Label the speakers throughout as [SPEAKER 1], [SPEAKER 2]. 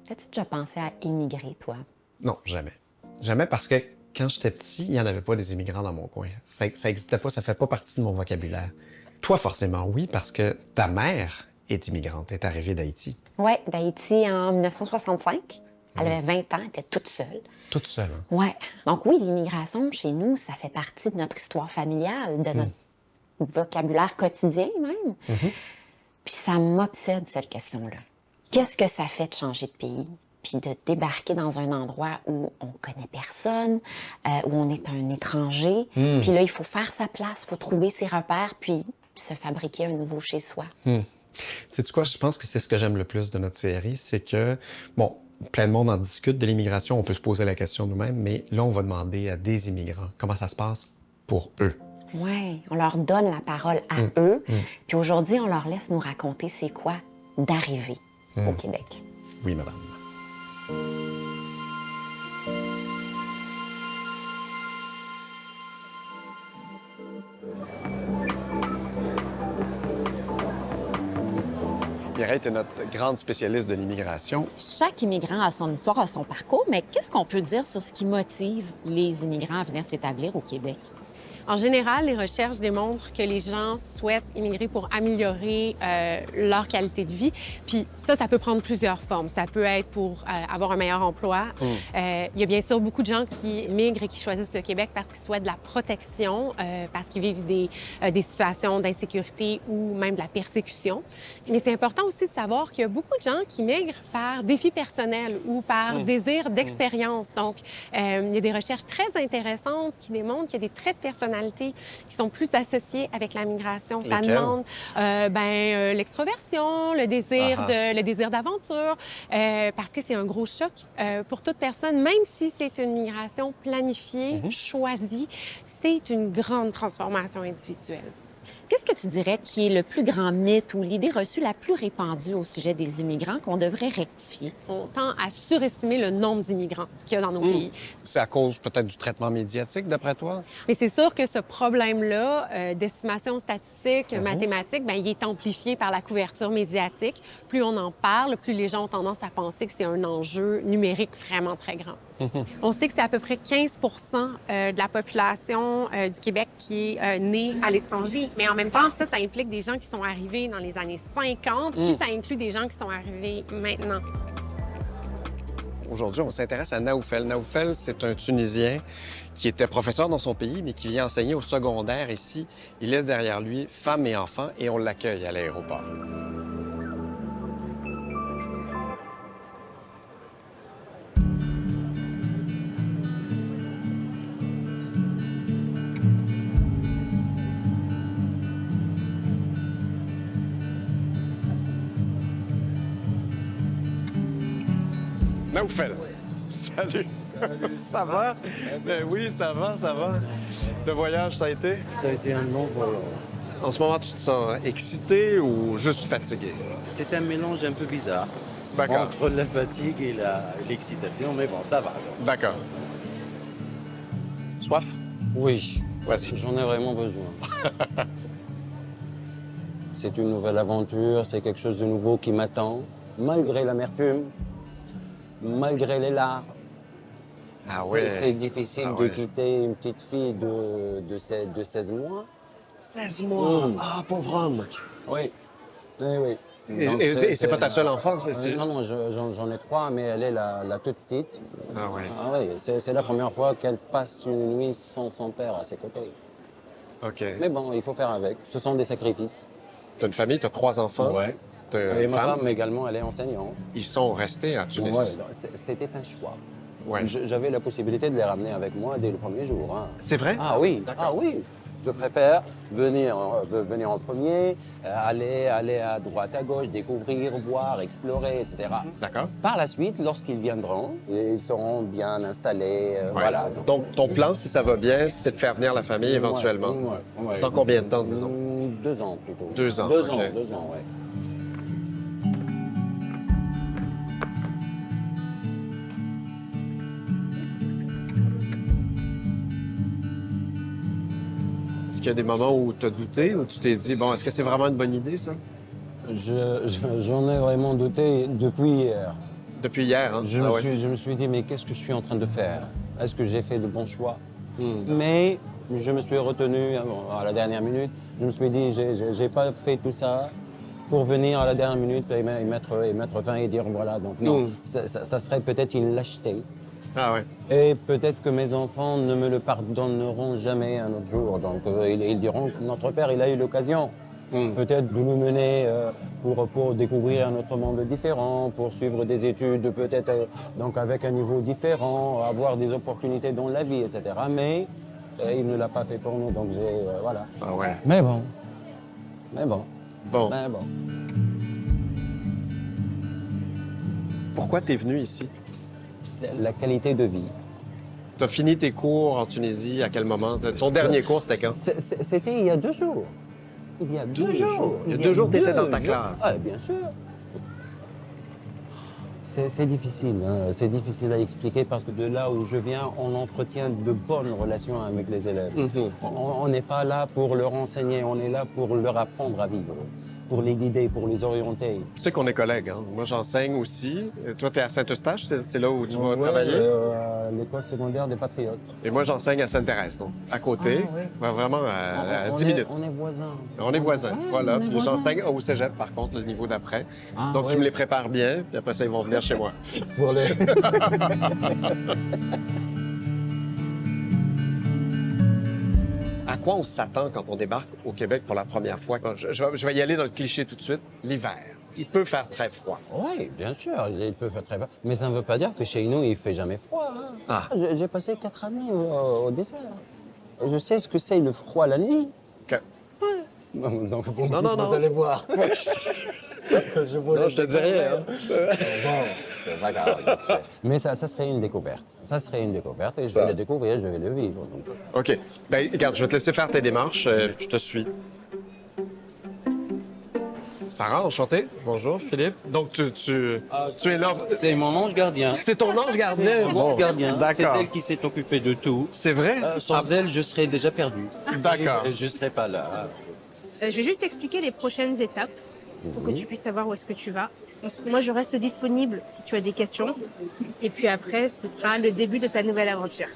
[SPEAKER 1] As-tu déjà pensé à immigrer, toi?
[SPEAKER 2] Non, jamais. Jamais parce que quand j'étais petit, il n'y en avait pas des immigrants dans mon coin. Ça n'existait pas, ça fait pas partie de mon vocabulaire. Toi, forcément, oui, parce que ta mère est immigrante, est arrivée d'Haïti.
[SPEAKER 1] Oui, d'Haïti en 1965. Elle avait 20 ans, elle était toute seule.
[SPEAKER 2] Toute seule, hein?
[SPEAKER 1] Ouais. Donc oui, l'immigration, chez nous, ça fait partie de notre histoire familiale, de notre vocabulaire quotidien même. Puis ça m'obsède, cette question-là. Qu'est-ce que ça fait de changer de pays? Puis de débarquer dans un endroit où on connaît personne, où on est un étranger. Puis là, il faut faire sa place, il faut trouver ses repères, puis se fabriquer un nouveau chez soi.
[SPEAKER 2] Sais-tu quoi? Je pense que c'est ce que j'aime le plus de notre série, c'est que, bon, plein de monde en discute de l'immigration, on peut se poser la question nous-mêmes, mais là, on va demander à des immigrants comment ça se passe pour eux.
[SPEAKER 1] Oui, on leur donne la parole à eux. Puis aujourd'hui, on leur laisse nous raconter c'est quoi d'arriver au Québec.
[SPEAKER 2] Oui, madame. Mireille est notre grande spécialiste de l'immigration.
[SPEAKER 3] Chaque immigrant a son histoire, a son parcours, mais qu'est-ce qu'on peut dire sur ce qui motive les immigrants à venir s'établir au Québec?
[SPEAKER 4] En général, les recherches démontrent que les gens souhaitent immigrer pour améliorer leur qualité de vie. Puis ça peut prendre plusieurs formes. Ça peut être pour avoir un meilleur emploi. Il y a bien sûr beaucoup de gens qui migrent et qui choisissent le Québec parce qu'ils souhaitent de la protection, parce qu'ils vivent des situations d'insécurité ou même de la persécution. Mais c'est important aussi de savoir qu'il y a beaucoup de gens qui migrent par défi personnel ou par désir d'expérience. Donc, il y a des recherches très intéressantes qui démontrent qu'il y a des traits de personnalité qui sont plus associés avec la migration. Ça
[SPEAKER 2] Lesquels?
[SPEAKER 4] demande l'extroversion, le désir d'aventure, parce que c'est un gros choc pour toute personne, même si c'est une migration planifiée, choisie, c'est une grande transformation individuelle.
[SPEAKER 3] Qu'est-ce que tu dirais qui est le plus grand mythe ou l'idée reçue la plus répandue au sujet des immigrants qu'on devrait rectifier?
[SPEAKER 4] On tend à surestimer le nombre d'immigrants qu'il y a dans nos pays.
[SPEAKER 2] C'est à cause peut-être du traitement médiatique, d'après toi?
[SPEAKER 4] Mais c'est sûr que ce problème-là d'estimation statistique, mathématique, bien, il est amplifié par la couverture médiatique. Plus on en parle, plus les gens ont tendance à penser que c'est un enjeu numérique vraiment très grand. On sait que c'est à peu près 15 de la population du Québec qui est née à l'étranger. Mais en même temps, ça implique des gens qui sont arrivés dans les années 50, puis ça inclut des gens qui sont arrivés maintenant.
[SPEAKER 2] Aujourd'hui, on s'intéresse à Naoufel. Naoufel, c'est un Tunisien qui était professeur dans son pays, mais qui vient enseigner au secondaire ici. Il laisse derrière lui femme et enfants et on l'accueille à l'aéroport. Naoufel. Salut. Ça va? Ben oui, ça va, ça va. Le voyage, ça a été?
[SPEAKER 5] Ça a été un long voyage.
[SPEAKER 2] En ce moment, tu te sens excité ou juste fatigué?
[SPEAKER 5] C'est un mélange un peu bizarre
[SPEAKER 2] D'accord.
[SPEAKER 5] entre la fatigue et l'excitation, mais bon, ça va.
[SPEAKER 2] D'accord. Soif?
[SPEAKER 5] Oui,
[SPEAKER 2] Vas-y.
[SPEAKER 5] j'en ai vraiment besoin. C'est une nouvelle aventure, c'est quelque chose de nouveau qui m'attend, malgré l'amertume, malgré les larmes.
[SPEAKER 2] Ah ouais.
[SPEAKER 5] C'est difficile
[SPEAKER 2] Ah ouais.
[SPEAKER 5] de quitter une petite fille de 16 mois.
[SPEAKER 2] 16 mois?
[SPEAKER 5] Mm.
[SPEAKER 2] Ah, pauvre homme.
[SPEAKER 5] Oui, oui, oui.
[SPEAKER 2] Et c'est pas ta seule enfance?
[SPEAKER 5] Non, non, j'en ai 3, mais elle est la toute petite.
[SPEAKER 2] Ah ouais.
[SPEAKER 5] Ah oui, c'est la première fois qu'elle passe une nuit sans son père à ses côtés.
[SPEAKER 2] OK.
[SPEAKER 5] Mais bon, il faut faire avec. Ce sont des sacrifices.
[SPEAKER 2] T'as une famille, t'as 3 enfants.
[SPEAKER 5] Ouais.
[SPEAKER 2] T'as
[SPEAKER 5] Et
[SPEAKER 2] une
[SPEAKER 5] ma
[SPEAKER 2] femme.
[SPEAKER 5] femme également, elle est enseignante.
[SPEAKER 2] Ils sont restés à Tunis.
[SPEAKER 5] Ouais, c'était un choix.
[SPEAKER 2] Ouais.
[SPEAKER 5] J'avais la possibilité de les ramener avec moi dès le premier jour. Hein.
[SPEAKER 2] C'est vrai?
[SPEAKER 5] Ah oui,
[SPEAKER 2] D'accord.
[SPEAKER 5] ah oui. Je préfère venir en premier, aller à droite, à gauche, découvrir, voir, explorer, etc.
[SPEAKER 2] D'accord.
[SPEAKER 5] Par la suite, lorsqu'ils viendront, ils seront bien installés,
[SPEAKER 2] Ouais.
[SPEAKER 5] voilà.
[SPEAKER 2] Donc, ton plan, si ça va bien, c'est de faire venir la famille éventuellement.
[SPEAKER 5] Ouais.
[SPEAKER 2] Dans combien de temps, disons?
[SPEAKER 5] 2 ans plutôt.
[SPEAKER 2] 2 ans,
[SPEAKER 5] 2 ans,
[SPEAKER 2] ok.
[SPEAKER 5] 2 ans, ouais.
[SPEAKER 2] Est-ce qu'il y a des moments où tu as douté, où tu t'es dit, bon, est-ce que c'est vraiment une bonne idée, ça?
[SPEAKER 5] J'en ai vraiment douté depuis hier.
[SPEAKER 2] Depuis hier, hein?
[SPEAKER 5] Je me suis dit, mais qu'est-ce que je suis en train de faire? Est-ce que j'ai fait de bons choix? Mais je me suis retenu à la dernière minute. Je me suis dit, j'ai pas fait tout ça pour venir à la dernière minute et mettre fin et dire voilà. Donc non, ça serait peut-être une lâcheté.
[SPEAKER 2] Ah ouais.
[SPEAKER 5] Et peut-être que mes enfants ne me le pardonneront jamais un autre jour. Donc ils diront que notre père, il a eu l'occasion. Peut-être de nous mener pour découvrir un autre monde différent, pour suivre des études peut-être donc avec un niveau différent, avoir des opportunités dans la vie, etc. Mais il ne l'a pas fait pour nous, donc voilà.
[SPEAKER 2] Ah ouais.
[SPEAKER 5] Mais bon.
[SPEAKER 2] Bon.
[SPEAKER 5] Mais bon.
[SPEAKER 2] Pourquoi t'es venu ici?
[SPEAKER 5] La qualité de vie.
[SPEAKER 2] T'as fini tes cours en Tunisie à quel moment? Ton dernier cours, c'était quand?
[SPEAKER 5] C'était il y a 2 jours. Il y a 2 jours.
[SPEAKER 2] Il y a 2 jours, t'étais dans ta classe.
[SPEAKER 5] Ah, bien sûr. C'est difficile, hein. C'est difficile à expliquer parce que de là où je viens, on entretient de bonnes relations avec les élèves. On n'est pas là pour leur enseigner, on est là pour leur apprendre à vivre, pour les guider, pour les orienter.
[SPEAKER 2] Tu sais qu'on est collègues, hein? Moi, j'enseigne aussi. Toi, t'es à Saint-Eustache, c'est là où tu vas travailler?
[SPEAKER 5] L'école secondaire des Patriotes.
[SPEAKER 2] Et moi, j'enseigne à Sainte-Thérèse, donc à côté.
[SPEAKER 5] Ah, oui.
[SPEAKER 2] Ouais, vraiment à 10 minutes.
[SPEAKER 5] On est voisins.
[SPEAKER 2] On est voisins,
[SPEAKER 5] Ouais,
[SPEAKER 2] voilà.
[SPEAKER 5] on est
[SPEAKER 2] Puis
[SPEAKER 5] voisins.
[SPEAKER 2] j'enseigne au cégep, par contre, le niveau d'après.
[SPEAKER 5] Ah,
[SPEAKER 2] Donc, tu
[SPEAKER 5] ouais.
[SPEAKER 2] me les prépares bien, puis après ça, ils vont venir chez moi.
[SPEAKER 5] Pour les...
[SPEAKER 2] À quoi on s'attend quand on débarque au Québec pour la première fois? Je vais y aller dans le cliché tout de suite. L'hiver. Il peut faire très froid.
[SPEAKER 5] Oui, bien sûr, il peut faire très froid. Mais ça ne veut pas dire que chez nous, il ne fait jamais froid. Hein.
[SPEAKER 2] Ah.
[SPEAKER 5] J'ai passé 4 années au désert. Je sais ce que c'est le froid la nuit.
[SPEAKER 2] Que-
[SPEAKER 5] Donc,
[SPEAKER 2] Non.
[SPEAKER 5] vous allez voir.
[SPEAKER 2] Non, je te dis rien.
[SPEAKER 5] Bon, c'est pas grave. Mais ça serait une découverte. Ça serait une découverte et je vais le découvrir, je vais le vivre. Donc,
[SPEAKER 2] OK. Ben, regarde, je vais te laisser faire tes démarches. Je te suis. Sarah, enchanté. Bonjour, Philippe. Donc, tu es là.
[SPEAKER 6] C'est mon ange gardien.
[SPEAKER 2] C'est ton ange gardien.
[SPEAKER 6] Mon ange gardien. C'est
[SPEAKER 2] D'accord.
[SPEAKER 6] elle qui s'est occupée de tout.
[SPEAKER 2] C'est vrai?
[SPEAKER 6] Sans elle, je serais déjà perdu.
[SPEAKER 2] D'accord.
[SPEAKER 6] Je ne serais pas là.
[SPEAKER 7] Je vais juste t'expliquer les prochaines étapes pour que tu puisses savoir où est-ce que tu vas. Moi, je reste disponible si tu as des questions. Et puis après, ce sera le début de ta nouvelle aventure.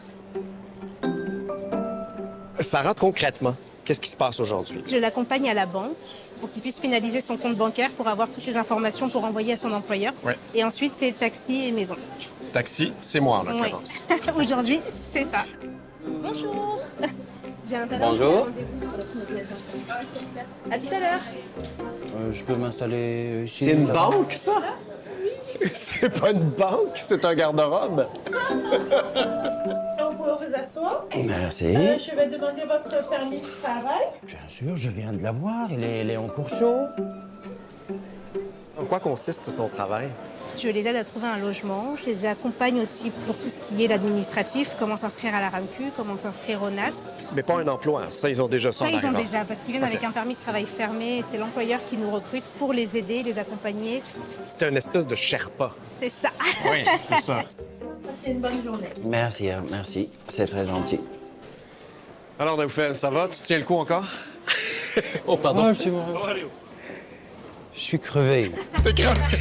[SPEAKER 2] Sarah, concrètement, qu'est-ce qui se passe aujourd'hui?
[SPEAKER 7] Je l'accompagne à la banque pour qu'il puisse finaliser son compte bancaire pour avoir toutes les informations pour envoyer à son employeur.
[SPEAKER 2] Ouais.
[SPEAKER 7] Et ensuite, c'est taxi et maison.
[SPEAKER 2] Taxi, c'est moi en
[SPEAKER 7] Oui.
[SPEAKER 2] l'occurrence.
[SPEAKER 7] Aujourd'hui, c'est ça. Bonjour. J'ai un talent.
[SPEAKER 6] Bonjour.
[SPEAKER 7] À tout à l'heure.
[SPEAKER 5] je peux m'installer ici.
[SPEAKER 2] C'est une
[SPEAKER 5] là-bas.
[SPEAKER 2] banque, ça? C'est pas une banque, c'est un garde-robe.
[SPEAKER 8] On peut vous asseoir.
[SPEAKER 5] Merci.
[SPEAKER 8] Je vais demander votre permis de travail.
[SPEAKER 5] Bien sûr, je viens de la voir. Il est en cours chaud.
[SPEAKER 2] En quoi consiste ton travail?
[SPEAKER 7] Je les aide à trouver un logement. Je les accompagne aussi pour tout ce qui est l'administratif, comment s'inscrire à la RAMQ, comment s'inscrire au NAS.
[SPEAKER 2] Mais pas un emploi, ça, ils ont déjà ça.
[SPEAKER 7] Ça,
[SPEAKER 2] en
[SPEAKER 7] ils ont
[SPEAKER 2] arrivant.
[SPEAKER 7] déjà, parce qu'ils viennent avec un permis de travail fermé. Et c'est l'employeur qui nous recrute pour les aider, les accompagner.
[SPEAKER 2] T'es une espèce de Sherpa.
[SPEAKER 7] C'est ça.
[SPEAKER 2] Oui, c'est ça.
[SPEAKER 8] Passez une bonne journée.
[SPEAKER 5] Merci, merci. C'est très gentil.
[SPEAKER 2] Alors, Naoufel, ça va? Tu tiens le coup encore? Oh, pardon.
[SPEAKER 5] Je suis crevé.
[SPEAKER 2] T'es crevé.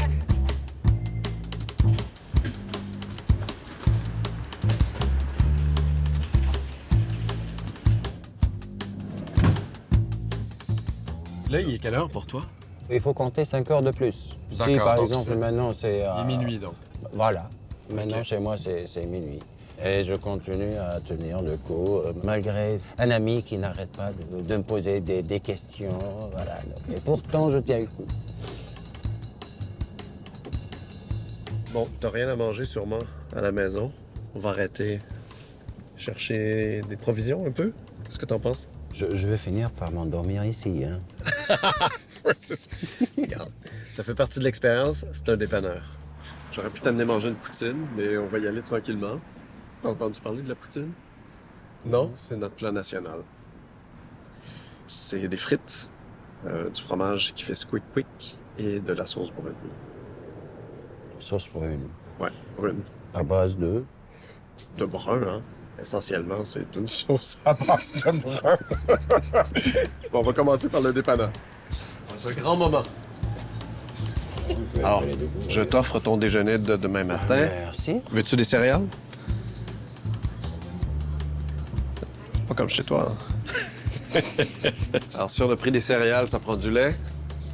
[SPEAKER 2] Là, il est quelle heure pour toi?
[SPEAKER 5] Il faut compter 5 heures de plus. Si,
[SPEAKER 2] D'accord,
[SPEAKER 5] par
[SPEAKER 2] donc
[SPEAKER 5] exemple,
[SPEAKER 2] c'est-
[SPEAKER 5] maintenant, c'est...
[SPEAKER 2] Il est minuit, donc.
[SPEAKER 5] Voilà. Maintenant,
[SPEAKER 2] Ok.
[SPEAKER 5] chez moi, c'est minuit. Et je continue à tenir le coup, malgré un ami qui n'arrête pas de me poser des questions. Voilà. Et pourtant, je tiens le coup.
[SPEAKER 2] Bon, t'as rien à manger sûrement à la maison. On va arrêter chercher des provisions un peu. Qu'est-ce que t'en penses?
[SPEAKER 5] Je vais finir par m'endormir ici. Hein.
[SPEAKER 2] Ouais, c'est ça. Regarde, ça fait partie de l'expérience, c'est un dépanneur. J'aurais pu t'amener manger une poutine, mais on va y aller tranquillement. T'as entendu parler de la poutine? Non, c'est notre plat national. C'est des frites, du fromage qui fait squick-quick et de la sauce brune.
[SPEAKER 5] Sauce brune.
[SPEAKER 2] Ouais, brune.
[SPEAKER 5] À base de...
[SPEAKER 2] De brun, hein? Essentiellement, c'est une sauce à base de brun. Bon, on va commencer par le dépanneur. C'est un grand moment. Alors, je t'offre ton déjeuner de demain matin.
[SPEAKER 5] Merci.
[SPEAKER 2] Veux-tu des céréales? C'est pas comme chez toi. Hein? Alors, si on a pris des céréales, ça prend du lait.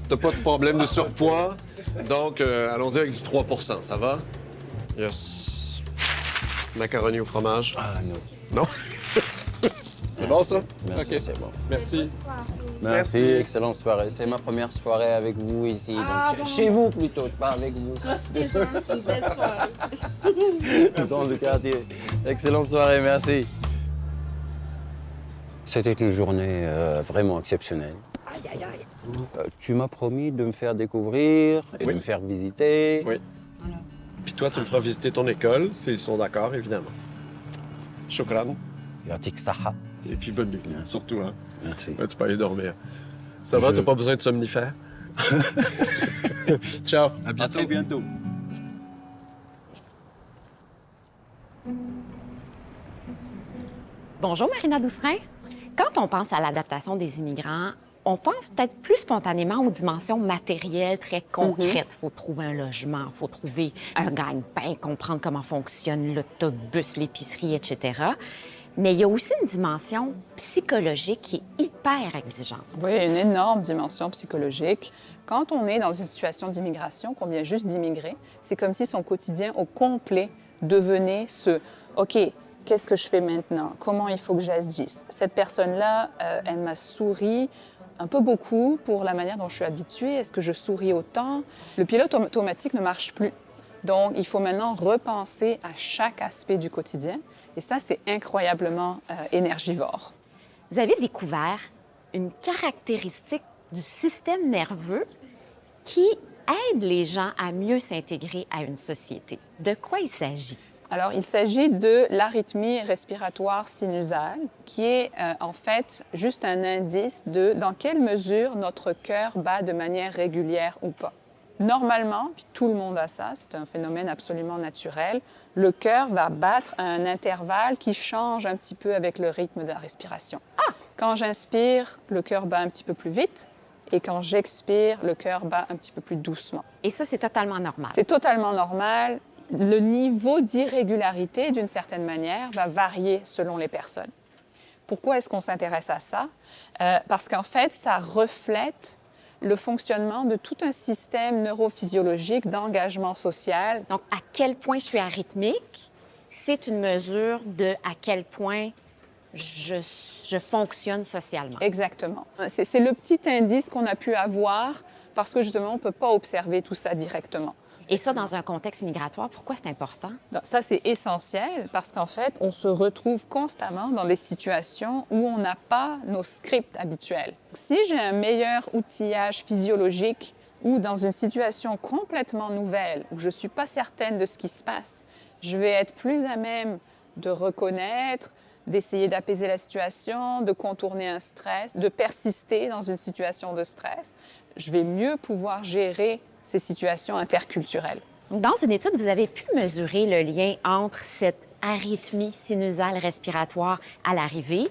[SPEAKER 2] T'as pas de problème de surpoids. Donc, allons-y avec du 3 %. Ça va? Yes. Macaroni au fromage?
[SPEAKER 5] Ah non.
[SPEAKER 2] Non? C'est bon, ça?
[SPEAKER 5] Merci,
[SPEAKER 2] OK.
[SPEAKER 5] c'est bon.
[SPEAKER 2] Merci.
[SPEAKER 5] Merci, excellente soirée. C'est ma première soirée avec vous ici. Donc, chez vous plutôt, pas avec vous.
[SPEAKER 7] Belle soirée.
[SPEAKER 5] Dans le quartier. Excellente soirée, merci. C'était une journée vraiment exceptionnelle. Tu m'as promis de me faire découvrir et de me faire visiter.
[SPEAKER 2] Oui. Puis toi, tu me feras visiter ton école, s'ils sont d'accord, évidemment. Shukran.
[SPEAKER 5] Yatik Saha.
[SPEAKER 2] Et puis bonne nuit, surtout, hein?
[SPEAKER 5] Merci.
[SPEAKER 2] Ouais, tu peux aller dormir. Ça va? T'as pas besoin de somnifères? Ciao, à bientôt.
[SPEAKER 5] À très bientôt.
[SPEAKER 3] Bonjour, Marina Doucerin. Quand on pense à l'adaptation des immigrants, on pense peut-être plus spontanément aux dimensions matérielles très concrètes. Il faut trouver un logement, il faut trouver un gagne-pain, comprendre comment fonctionne l'autobus, l'épicerie, etc. Mais il y a aussi une dimension psychologique qui est hyper exigeante.
[SPEAKER 9] Oui, une énorme dimension psychologique. Quand on est dans une situation d'immigration, qu'on vient juste d'immigrer, c'est comme si son quotidien au complet devenait ce « OK, qu'est-ce que je fais maintenant? Comment il faut que j'agisse? Cette personne-là, elle m'a souri un peu beaucoup pour la manière dont je suis habituée. Est-ce que je souris autant? » Le pilote automatique ne marche plus. Donc, il faut maintenant repenser à chaque aspect du quotidien. Et ça, c'est incroyablement énergivore.
[SPEAKER 3] Vous avez découvert une caractéristique du système nerveux qui aide les gens à mieux s'intégrer à une société. De quoi il s'agit?
[SPEAKER 9] Alors, il s'agit de l'arythmie respiratoire sinusale, qui est en fait juste un indice de dans quelle mesure notre cœur bat de manière régulière ou pas. Normalement, puis tout le monde a ça, c'est un phénomène absolument naturel, le cœur va battre à un intervalle qui change un petit peu avec le rythme de la respiration. Quand j'inspire, le cœur bat un petit peu plus vite, et quand j'expire, le cœur bat un petit peu plus doucement.
[SPEAKER 3] Et ça, c'est totalement normal.
[SPEAKER 9] C'est totalement normal. Le niveau d'irrégularité, d'une certaine manière, va varier selon les personnes. Pourquoi est-ce qu'on s'intéresse à ça? Parce qu'en fait, ça reflète le fonctionnement de tout un système neurophysiologique d'engagement social.
[SPEAKER 3] Donc, à quel point je suis arythmique, c'est une mesure de à quel point je fonctionne socialement.
[SPEAKER 9] Exactement. C'est le petit indice qu'on a pu avoir parce que justement, on ne peut pas observer tout ça directement.
[SPEAKER 3] Et ça, dans un contexte migratoire, pourquoi c'est important?
[SPEAKER 9] Donc, ça, c'est essentiel parce qu'en fait, on se retrouve constamment dans des situations où on n'a pas nos scripts habituels. Si j'ai un meilleur outillage physiologique ou dans une situation complètement nouvelle où je ne suis pas certaine de ce qui se passe, je vais être plus à même de reconnaître, d'essayer d'apaiser la situation, de contourner un stress, de persister dans une situation de stress. Je vais mieux pouvoir gérer ces situations interculturelles.
[SPEAKER 3] Dans une étude, vous avez pu mesurer le lien entre cette arythmie sinusale respiratoire à l'arrivée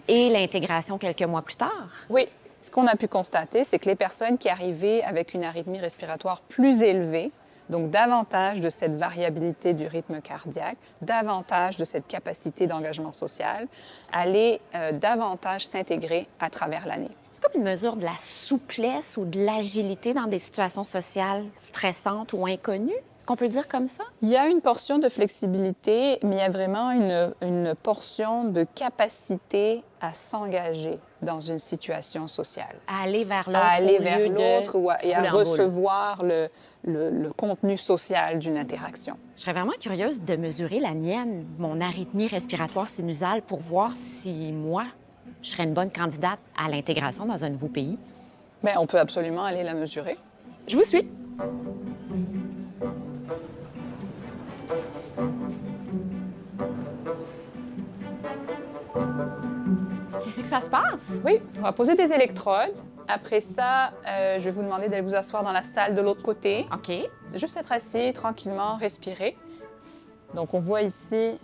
[SPEAKER 3] et l'intégration quelques mois plus tard.
[SPEAKER 9] Oui. Ce qu'on a pu constater, c'est que les personnes qui arrivaient avec une arythmie respiratoire plus élevée, donc davantage de cette variabilité du rythme cardiaque, davantage de cette capacité d'engagement social, allaient davantage s'intégrer à travers l'année.
[SPEAKER 3] C'est comme une mesure de la souplesse ou de l'agilité dans des situations sociales stressantes ou inconnues. Est-ce qu'on peut le dire comme ça?
[SPEAKER 9] Il y a une portion de flexibilité, mais il y a vraiment une portion de capacité à s'engager dans une situation sociale.
[SPEAKER 3] À aller vers l'autre.
[SPEAKER 9] À aller
[SPEAKER 3] au
[SPEAKER 9] vers
[SPEAKER 3] lieu
[SPEAKER 9] l'autre et à
[SPEAKER 3] fouler en boule.
[SPEAKER 9] recevoir le contenu social d'une interaction.
[SPEAKER 3] Je serais vraiment curieuse de mesurer la mienne, mon arythmie respiratoire sinusale, pour voir si moi, je serais une bonne candidate à l'intégration dans un nouveau pays.
[SPEAKER 9] Bien, on peut absolument aller la mesurer.
[SPEAKER 3] Je vous suis. C'est ici que ça se passe?
[SPEAKER 9] Oui, on va poser des électrodes. Après ça, je vais vous demander d'aller vous asseoir dans la salle de l'autre côté.
[SPEAKER 3] OK.
[SPEAKER 9] Juste être assis, tranquillement, respirer. Donc, on voit ici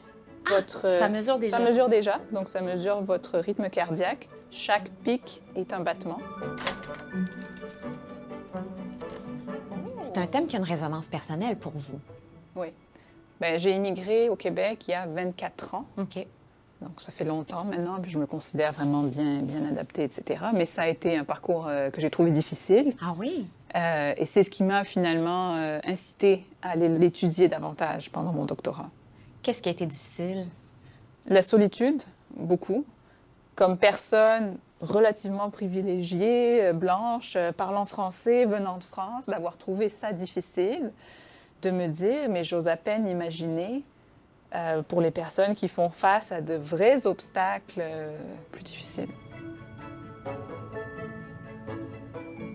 [SPEAKER 9] votre...
[SPEAKER 3] ça mesure déjà.
[SPEAKER 9] Ça mesure déjà. Donc, ça mesure votre rythme cardiaque. Chaque pic est un battement.
[SPEAKER 3] C'est un thème qui a une résonance personnelle pour vous.
[SPEAKER 9] Oui. Bien, j'ai immigré au Québec il y a 24 ans.
[SPEAKER 3] OK.
[SPEAKER 9] Donc, ça fait longtemps maintenant, puis je me considère vraiment bien adaptée, etc. Mais ça a été un parcours que j'ai trouvé difficile.
[SPEAKER 3] Ah oui?
[SPEAKER 9] Et c'est ce qui m'a finalement incité à aller l'étudier davantage pendant mon doctorat.
[SPEAKER 3] Qu'est-ce qui a été difficile?
[SPEAKER 9] La solitude, beaucoup. Comme personne relativement privilégiée, blanche, parlant français, venant de France, d'avoir trouvé ça difficile, de me dire, mais j'ose à peine imaginer pour les personnes qui font face à de vrais obstacles plus difficiles.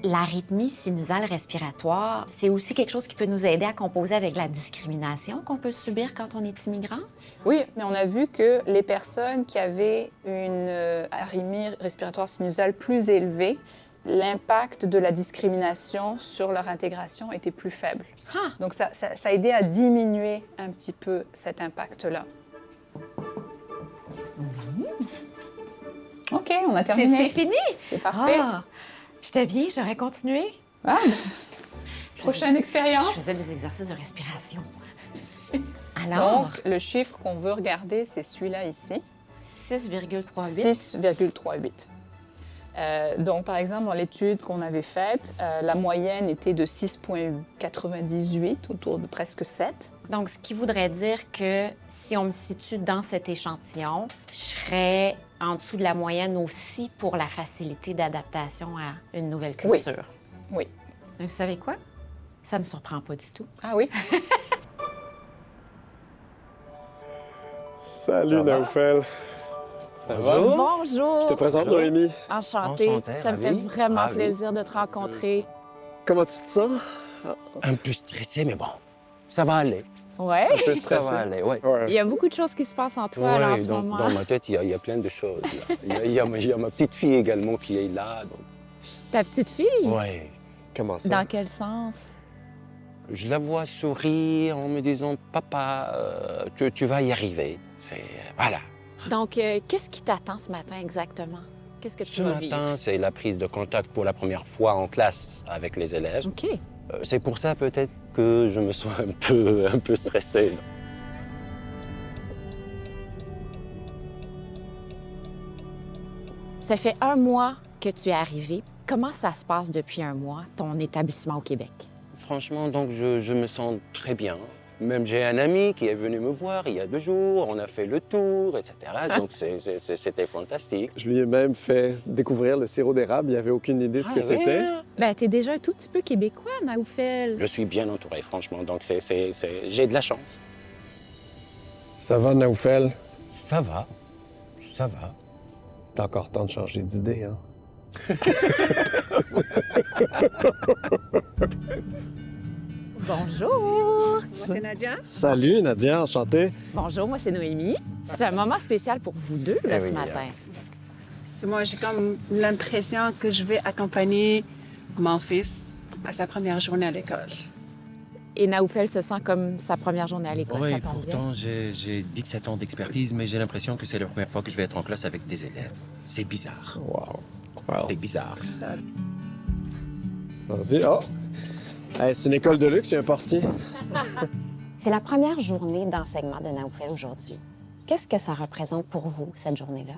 [SPEAKER 3] L'arythmie sinusale respiratoire, c'est aussi quelque chose qui peut nous aider à composer avec la discrimination qu'on peut subir quand on est immigrant?
[SPEAKER 9] Oui, mais on a vu que les personnes qui avaient une arythmie respiratoire sinusale plus élevée, l'impact de la discrimination sur leur intégration était plus faible.
[SPEAKER 3] Ah!
[SPEAKER 9] Donc ça a aidé à diminuer un petit peu cet impact-là. OK, on a terminé.
[SPEAKER 3] C'est fini?
[SPEAKER 9] C'est parfait.
[SPEAKER 3] Ah! J'étais bien, j'aurais continué.
[SPEAKER 9] Ah, prochaine expérience.
[SPEAKER 3] Je faisais des exercices de respiration. Alors,
[SPEAKER 9] Donc, le chiffre qu'on veut regarder, c'est celui-là ici.
[SPEAKER 3] 6,38.
[SPEAKER 9] 6,38. Donc, par exemple, dans l'étude qu'on avait faite, la moyenne était de 6,98, autour de presque 7.
[SPEAKER 3] Donc, ce qui voudrait dire que si on me situe dans cet échantillon, je serais en dessous de la moyenne aussi pour la facilité d'adaptation à une nouvelle culture.
[SPEAKER 9] Oui.
[SPEAKER 3] Mais vous savez quoi? Ça me surprend pas du tout.
[SPEAKER 9] Ah oui?
[SPEAKER 10] Salut Naoufel. Ça va?
[SPEAKER 8] Bonjour.
[SPEAKER 10] Je te présente Noémie.
[SPEAKER 8] Enchantée.
[SPEAKER 6] Enchanté,
[SPEAKER 8] Ça me fait
[SPEAKER 6] ravi.
[SPEAKER 8] vraiment
[SPEAKER 6] Ravi.
[SPEAKER 8] plaisir de te rencontrer.
[SPEAKER 10] Comment tu te sens?
[SPEAKER 5] Un peu stressé, mais bon, ça va aller.
[SPEAKER 8] Ouais.
[SPEAKER 10] Un peu
[SPEAKER 5] Ça
[SPEAKER 10] stressé.
[SPEAKER 5] va aller, ouais.
[SPEAKER 8] Il y a beaucoup de choses qui se passent en toi là, en
[SPEAKER 5] Ouais,
[SPEAKER 8] ce
[SPEAKER 5] dans,
[SPEAKER 8] moment.
[SPEAKER 5] dans ma tête, il y a plein de choses. Il y a ma petite fille également qui est là. Donc,
[SPEAKER 8] Ta petite fille?
[SPEAKER 5] ouais.
[SPEAKER 10] Comment ça?
[SPEAKER 8] Dans quel sens?
[SPEAKER 5] Je la vois sourire en me disant, papa, tu vas y arriver. Voilà.
[SPEAKER 3] Donc, qu'est-ce qui t'attend ce matin exactement? Qu'est-ce que tu
[SPEAKER 5] Ce
[SPEAKER 3] vas vivre?
[SPEAKER 5] matin, c'est la prise de contact pour la première fois en classe avec les élèves.
[SPEAKER 3] OK.
[SPEAKER 5] C'est pour ça peut-être que je me sens un peu stressé.
[SPEAKER 3] Ça fait 1 mois que tu es arrivé. Comment ça se passe depuis 1 mois, ton établissement au Québec?
[SPEAKER 5] Franchement, donc, je me sens très bien. Même j'ai un ami qui est venu me voir il y a 2 jours, on a fait le tour, etc. Donc c'était fantastique.
[SPEAKER 10] Je lui ai même fait découvrir le sirop d'érable. Il n'avait aucune idée de ce que c'était.
[SPEAKER 8] Ben, t'es déjà un tout petit peu québécois, Naoufel.
[SPEAKER 5] Je suis bien entouré, franchement, donc j'ai de la chance.
[SPEAKER 10] Ça va, Naoufel?
[SPEAKER 5] Ça va, ça va.
[SPEAKER 10] T'as encore temps de changer d'idée, hein?
[SPEAKER 8] Bonjour.
[SPEAKER 7] Moi, c'est Nadia.
[SPEAKER 10] Salut, Nadia, enchantée.
[SPEAKER 8] Bonjour, moi c'est Noémie.
[SPEAKER 3] C'est un moment spécial pour vous deux, là,
[SPEAKER 5] Eh
[SPEAKER 3] ce
[SPEAKER 5] oui,
[SPEAKER 3] matin.
[SPEAKER 11] Moi, j'ai comme l'impression que je vais accompagner mon fils à sa première journée à l'école.
[SPEAKER 8] Et Naoufel se sent comme sa première journée à l'école,
[SPEAKER 6] Oui,
[SPEAKER 8] ça tombe bien.
[SPEAKER 6] pourtant j'ai 17 ans d'expertise, mais j'ai l'impression que c'est la première fois que je vais être en classe avec des élèves. C'est bizarre.
[SPEAKER 10] Wow.
[SPEAKER 6] C'est bizarre.
[SPEAKER 10] Vas-y, oh! Hey, c'est une école de luxe, il y a un portier.
[SPEAKER 3] C'est la première journée d'enseignement de Naoufel aujourd'hui. Qu'est-ce que ça représente pour vous, cette journée-là?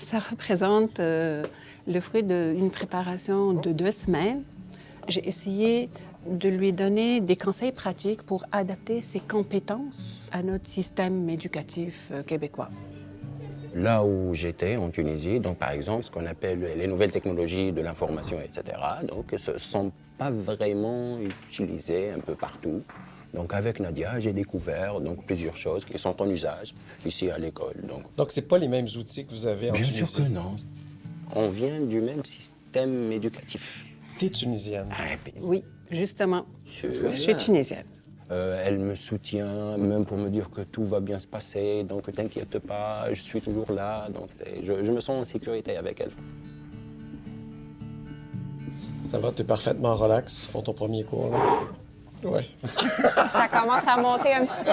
[SPEAKER 11] Ça représente le fruit d'une préparation de 2 semaines. J'ai essayé de lui donner des conseils pratiques pour adapter ses compétences à notre système éducatif québécois.
[SPEAKER 5] Là où j'étais, en Tunisie, donc par exemple, ce qu'on appelle les nouvelles technologies de l'information, etc., donc ce ne sont pas vraiment utilisées un peu partout. Donc avec Nadia, j'ai découvert donc, plusieurs choses qui sont en usage ici à l'école.
[SPEAKER 10] Donc, c'est pas les mêmes outils que vous avez en
[SPEAKER 5] Bien
[SPEAKER 10] Tunisie?
[SPEAKER 5] sûr que non. On vient du même système éducatif.
[SPEAKER 10] T'es tunisienne.
[SPEAKER 11] Oui, justement, je
[SPEAKER 5] Voilà.
[SPEAKER 11] suis tunisienne.
[SPEAKER 5] Elle me soutient, même pour me dire que tout va bien se passer, donc t'inquiète pas, je suis toujours là, donc je me sens en sécurité avec elle.
[SPEAKER 10] Ça va, t'es parfaitement relax pour ton premier cours, là? Ouais.
[SPEAKER 3] Ça commence à monter un petit peu.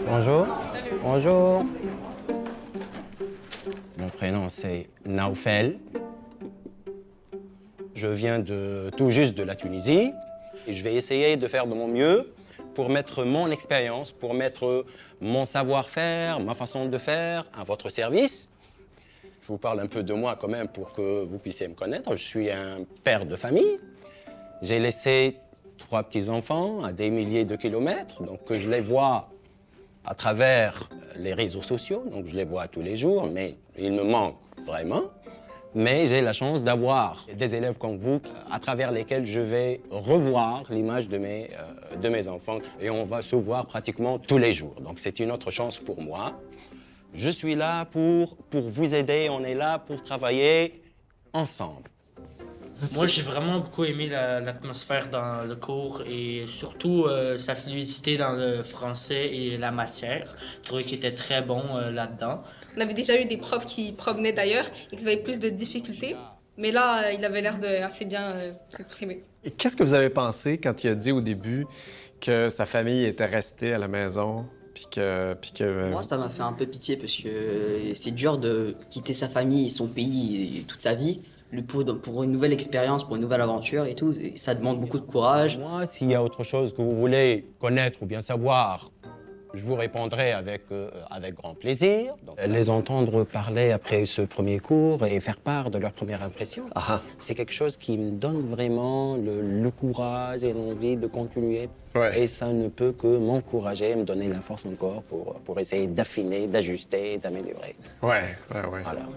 [SPEAKER 5] Bonjour. Bonjour. Mon prénom c'est Naoufel. Je viens tout juste de la Tunisie et je vais essayer de faire de mon mieux pour mettre mon expérience, pour mettre mon savoir-faire, ma façon de faire à votre service. Je vous parle un peu de moi quand même pour que vous puissiez me connaître. Je suis un père de famille. J'ai laissé 3 petits-enfants à des milliers de kilomètres, donc je les vois à travers les réseaux sociaux, donc je les vois tous les jours, mais ils me manquent vraiment. Mais j'ai la chance d'avoir des élèves comme vous à travers lesquels je vais revoir l'image de mes enfants et on va se voir pratiquement tous les jours. Donc c'est une autre chance pour moi. Je suis là pour vous aider, on est là pour travailler ensemble.
[SPEAKER 12] Moi, j'ai vraiment beaucoup aimé l'atmosphère dans le cours et surtout sa fluidité dans le français et la matière. Je trouvais qu'il était très bon là-dedans.
[SPEAKER 13] On avait déjà eu des profs qui provenaient d'ailleurs et qui avaient plus de difficultés, mais là, il avait l'air de assez bien s'exprimer.
[SPEAKER 10] Et qu'est-ce que vous avez pensé quand il a dit au début que sa famille était restée à la maison?
[SPEAKER 14] Moi, ça m'a fait un peu pitié parce que c'est dur de quitter sa famille et son pays et toute sa vie pour une nouvelle expérience, pour une nouvelle aventure et tout. Et ça demande beaucoup de courage.
[SPEAKER 5] Moi, s'il y a autre chose que vous voulez connaître ou bien savoir, je vous répondrai avec grand plaisir. Donc, les entendre parler après ce premier cours et faire part de leur première impression, c'est quelque chose qui me donne vraiment le courage et l'envie de continuer. Ouais. Et ça ne peut que m'encourager, me donner la force encore pour essayer d'affiner, d'ajuster, d'améliorer.
[SPEAKER 2] Ouais.
[SPEAKER 5] Voilà.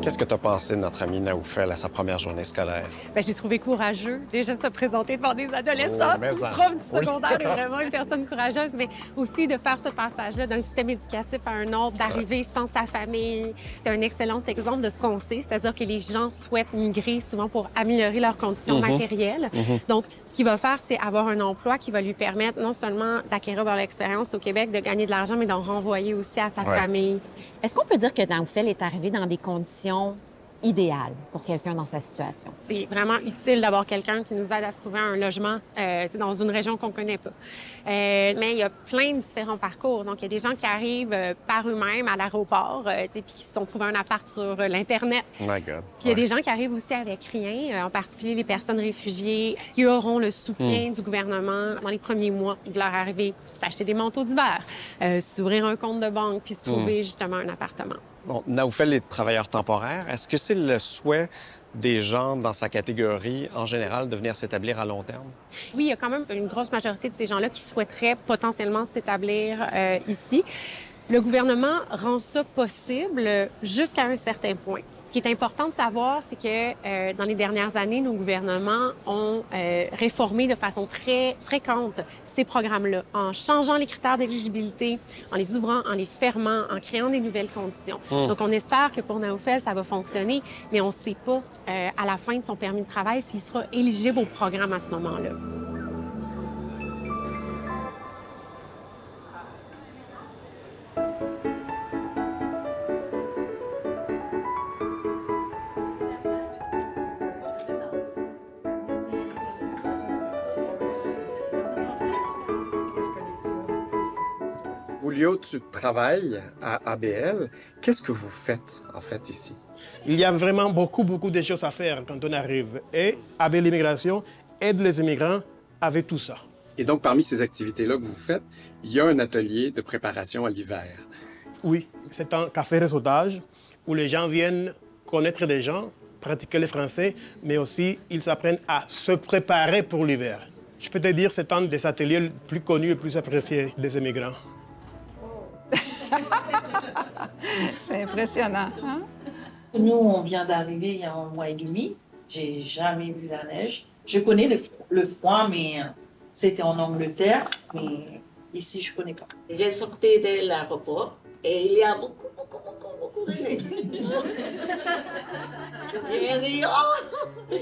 [SPEAKER 2] Qu'est-ce que tu as pensé de notre ami Naoufel à sa première journée scolaire?
[SPEAKER 4] Bien, j'ai trouvé courageux déjà de se présenter devant des adolescents. Tout prof du secondaire est vraiment une personne courageuse, mais aussi de faire ce passage-là d'un système éducatif à un autre, d'arriver sans sa famille. C'est un excellent exemple de ce qu'on sait, c'est-à-dire que les gens souhaitent migrer souvent pour améliorer leurs conditions matérielles. Donc, ce qu'il va faire, c'est avoir un emploi qui va lui permettre non seulement d'acquérir de l'expérience au Québec, de gagner de l'argent, mais d'en renvoyer aussi à sa famille.
[SPEAKER 3] Est-ce qu'on peut dire que Naoufel est arrivé dans des conditions idéales pour quelqu'un dans sa situation?
[SPEAKER 4] C'est vraiment utile d'avoir quelqu'un qui nous aide à se trouver un logement dans une région qu'on ne connaît pas. Mais il y a plein de différents parcours. Donc, il y a des gens qui arrivent par eux-mêmes à l'aéroport puis qui se sont trouvés un appart sur l'Internet.
[SPEAKER 2] Oh my God.
[SPEAKER 4] Puis il y a des gens qui arrivent aussi avec rien, en particulier les personnes réfugiées qui auront le soutien du gouvernement dans les premiers mois de leur arrivée. S'acheter des manteaux d'hiver, s'ouvrir un compte de banque puis se trouver justement un appartement.
[SPEAKER 10] Bon, Naoufel est travailleur temporaire. Est-ce que c'est le souhait des gens dans sa catégorie, en général, de venir s'établir à long terme?
[SPEAKER 4] Oui, il y a quand même une grosse majorité de ces gens-là qui souhaiteraient potentiellement s'établir ici. Le gouvernement rend ça possible jusqu'à un certain point. Ce qui est important de savoir, c'est que dans les dernières années, nos gouvernements ont réformé de façon très fréquente ces programmes-là, en changeant les critères d'éligibilité, en les ouvrant, en les fermant, en créant des nouvelles conditions. Donc, on espère que pour Naoufel, ça va fonctionner, mais on ne sait pas à la fin de son permis de travail s'il sera éligible au programme à ce moment-là.
[SPEAKER 2] Julio, tu travailles à ABL. Qu'est-ce que vous faites, en fait, ici?
[SPEAKER 15] Il y a vraiment beaucoup de choses à faire quand on arrive. Et ABL Immigration aide les immigrants avec tout ça.
[SPEAKER 2] Et donc, parmi ces activités-là que vous faites, il y a un atelier de préparation à l'hiver.
[SPEAKER 15] Oui, c'est un café réseautage où les gens viennent connaître des gens, pratiquer le français, mais aussi ils apprennent à se préparer pour l'hiver. Je peux te dire que c'est un des ateliers les plus connus et plus appréciés des immigrants.
[SPEAKER 16] C'est impressionnant, hein?
[SPEAKER 17] Nous, on vient d'arriver il y a 1 mois et demi. J'ai jamais vu la neige. Je connais le froid, mais c'était en Angleterre. Mais ici, je ne connais pas. J'ai sorti de l'aéroport et il y a beaucoup de neige. J'ai dit, oh,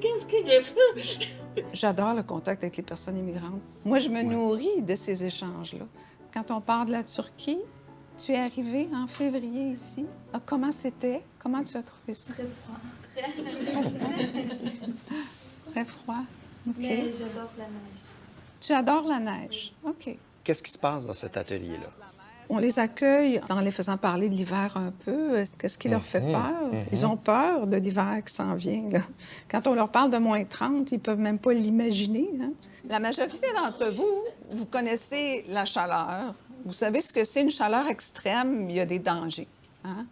[SPEAKER 17] qu'est-ce que j'ai fait?
[SPEAKER 16] J'adore le contact avec les personnes immigrantes. Moi, je me nourris de ces échanges-là. Quand on parle de la Turquie, tu es arrivé en février ici. Ah, comment c'était? Comment tu as trouvé ça?
[SPEAKER 18] Très froid.
[SPEAKER 16] Très froid. OK.
[SPEAKER 18] Mais j'adore la neige.
[SPEAKER 16] Tu adores la neige? OK.
[SPEAKER 10] Qu'est-ce qui se passe dans cet atelier-là?
[SPEAKER 16] On les accueille en les faisant parler de l'hiver un peu. Qu'est-ce qui leur fait peur? Ils ont peur de l'hiver qui s'en vient, là. Quand on leur parle de moins 30, ils peuvent même pas l'imaginer, hein? La majorité d'entre vous, vous connaissez la chaleur. Vous savez ce que c'est une chaleur extrême, il y a des dangers, hein?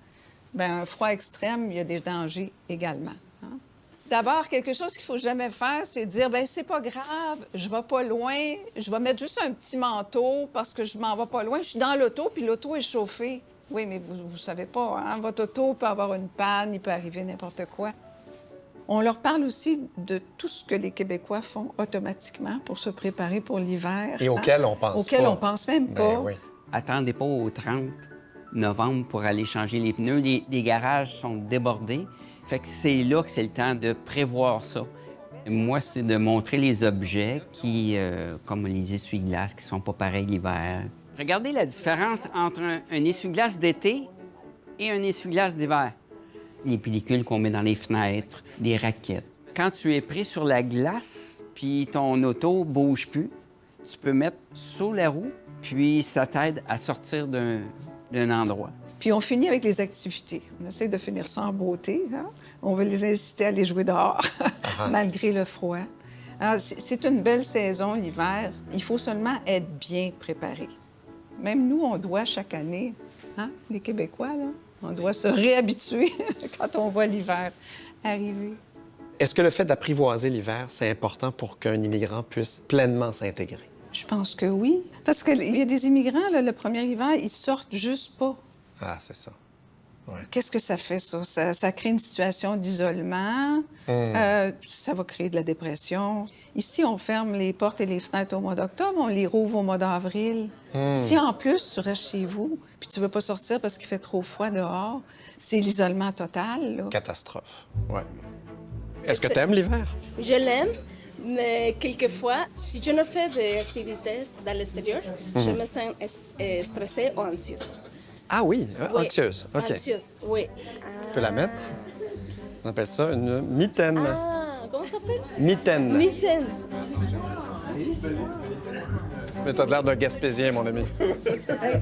[SPEAKER 16] Bien, un froid extrême, il y a des dangers également, hein? D'abord, quelque chose qu'il faut jamais faire, c'est dire, bien, c'est pas grave, je vais pas loin, je vais mettre juste un petit manteau parce que je m'en vais pas loin. Je suis dans l'auto, puis l'auto est chauffée. Oui, mais vous savez pas, hein? Votre auto peut avoir une panne, il peut arriver n'importe quoi. On leur parle aussi de tout ce que les Québécois font automatiquement pour se préparer pour l'hiver.
[SPEAKER 10] Et auquel on pense
[SPEAKER 16] auquel
[SPEAKER 10] pas.
[SPEAKER 16] on pense même pas.
[SPEAKER 10] Oui.
[SPEAKER 19] Attendez pas au 30 novembre pour aller changer les pneus. Les garages sont débordés. Fait que c'est là que c'est le temps de prévoir ça. Moi, c'est de montrer les objets qui, comme les essuie-glaces, qui sont pas pareils l'hiver. Regardez la différence entre un essuie-glace d'été et un essuie-glace d'hiver. Les pellicules qu'on met dans les fenêtres, des raquettes. Quand tu es pris sur la glace, puis ton auto bouge plus, tu peux mettre sur la roue, puis ça t'aide à sortir d'un endroit.
[SPEAKER 16] Puis on finit avec les activités. On essaie de finir ça en beauté, hein? On veut les inciter à aller jouer dehors, malgré le froid. Alors, c'est une belle saison, l'hiver. Il faut seulement être bien préparé. Même nous, on doit chaque année, hein, les Québécois, là, on doit se réhabituer quand on voit l'hiver arriver.
[SPEAKER 10] Est-ce que le fait d'apprivoiser l'hiver, c'est important pour qu'un immigrant puisse pleinement s'intégrer?
[SPEAKER 16] Je pense que oui. Parce qu'il y a des immigrants, là, le premier hiver, ils sortent juste pas.
[SPEAKER 10] Ah, c'est ça. Ouais.
[SPEAKER 16] Qu'est-ce que ça fait, ça? Ça crée une situation d'isolement. Ça va créer de la dépression. Ici, on ferme les portes et les fenêtres au mois d'octobre, on les rouvre au mois d'avril. Si, en plus, tu restes chez vous, puis tu veux pas sortir parce qu'il fait trop froid dehors, c'est l'isolement total, là.
[SPEAKER 10] Catastrophe, ouais. Est-ce que tu aimes l'hiver?
[SPEAKER 18] Je l'aime, mais quelquefois, si je ne fais des activités dans l'extérieur, je me sens stressée ou anxieuse.
[SPEAKER 10] Ah oui,
[SPEAKER 18] Oui.
[SPEAKER 10] anxieuse. OK.
[SPEAKER 18] Anxieuse, oui.
[SPEAKER 10] Tu peux la mettre? On appelle ça une mitaine.
[SPEAKER 18] Ah, comment ça s'appelle?
[SPEAKER 10] Mitaine.
[SPEAKER 18] Mitaine.
[SPEAKER 10] Mais t'as l'air d'un Gaspésien, mon ami.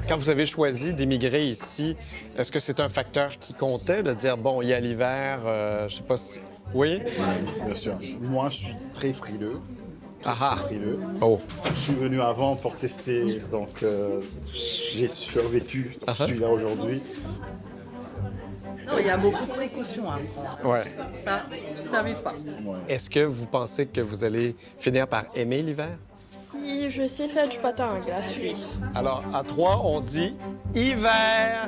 [SPEAKER 10] Quand vous avez choisi d'émigrer ici, est-ce que c'est un facteur qui comptait de dire, bon, il y a l'hiver, je sais pas si... Oui?
[SPEAKER 20] Bien sûr. Moi, je suis très frileux.
[SPEAKER 10] Ah
[SPEAKER 20] frileux.
[SPEAKER 10] Oh.
[SPEAKER 20] Je suis venu avant pour tester, donc j'ai survécu. Je suis là aujourd'hui.
[SPEAKER 17] Non, il y a beaucoup de précautions à prendre.
[SPEAKER 10] Ouais.
[SPEAKER 17] Ça, je ne savais pas.
[SPEAKER 10] Est-ce que vous pensez que vous allez finir par aimer l'hiver?
[SPEAKER 18] Si je sais faire du patin en glace, oui.
[SPEAKER 10] Alors, à 3, on dit hiver!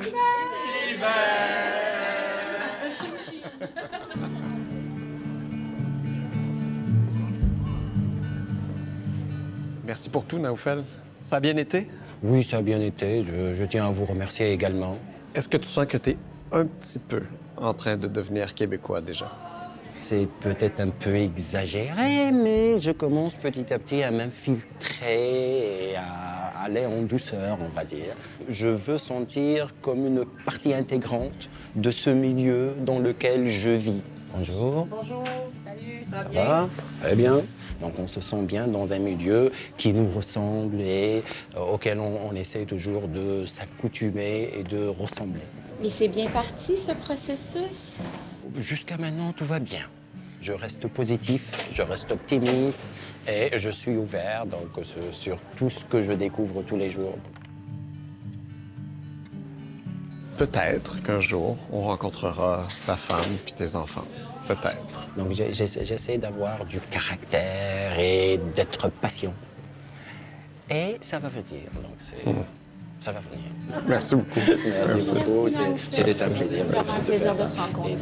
[SPEAKER 10] Merci pour tout, Naoufel. Ça a bien été?
[SPEAKER 5] Oui, ça a bien été. Je tiens à vous remercier également.
[SPEAKER 10] Est-ce que tu sens que tu es un petit peu en train de devenir québécois déjà?
[SPEAKER 5] C'est peut-être un peu exagéré, mais je commence petit à petit à m'infiltrer et à aller en douceur, on va dire. Je veux sentir comme une partie intégrante de ce milieu dans lequel je vis. Bonjour.
[SPEAKER 18] Bonjour. Salut.
[SPEAKER 5] Ça va? Très bien. Donc on se sent bien dans un milieu qui nous ressemble et auquel on essaie toujours de s'accoutumer et de ressembler.
[SPEAKER 3] Et c'est bien parti, ce processus?
[SPEAKER 5] Jusqu'à maintenant, tout va bien. Je reste positif, je reste optimiste et je suis ouvert donc, sur tout ce que je découvre tous les jours.
[SPEAKER 10] Peut-être qu'un jour, on rencontrera ta femme puis tes enfants. Peut-être.
[SPEAKER 5] Donc j'essaie d'avoir du caractère et d'être patient. Et ça va venir. Donc ça va venir.
[SPEAKER 10] Merci beaucoup.
[SPEAKER 5] Merci beaucoup. C'était un plaisir.
[SPEAKER 3] C'est un plaisir de te rencontrer.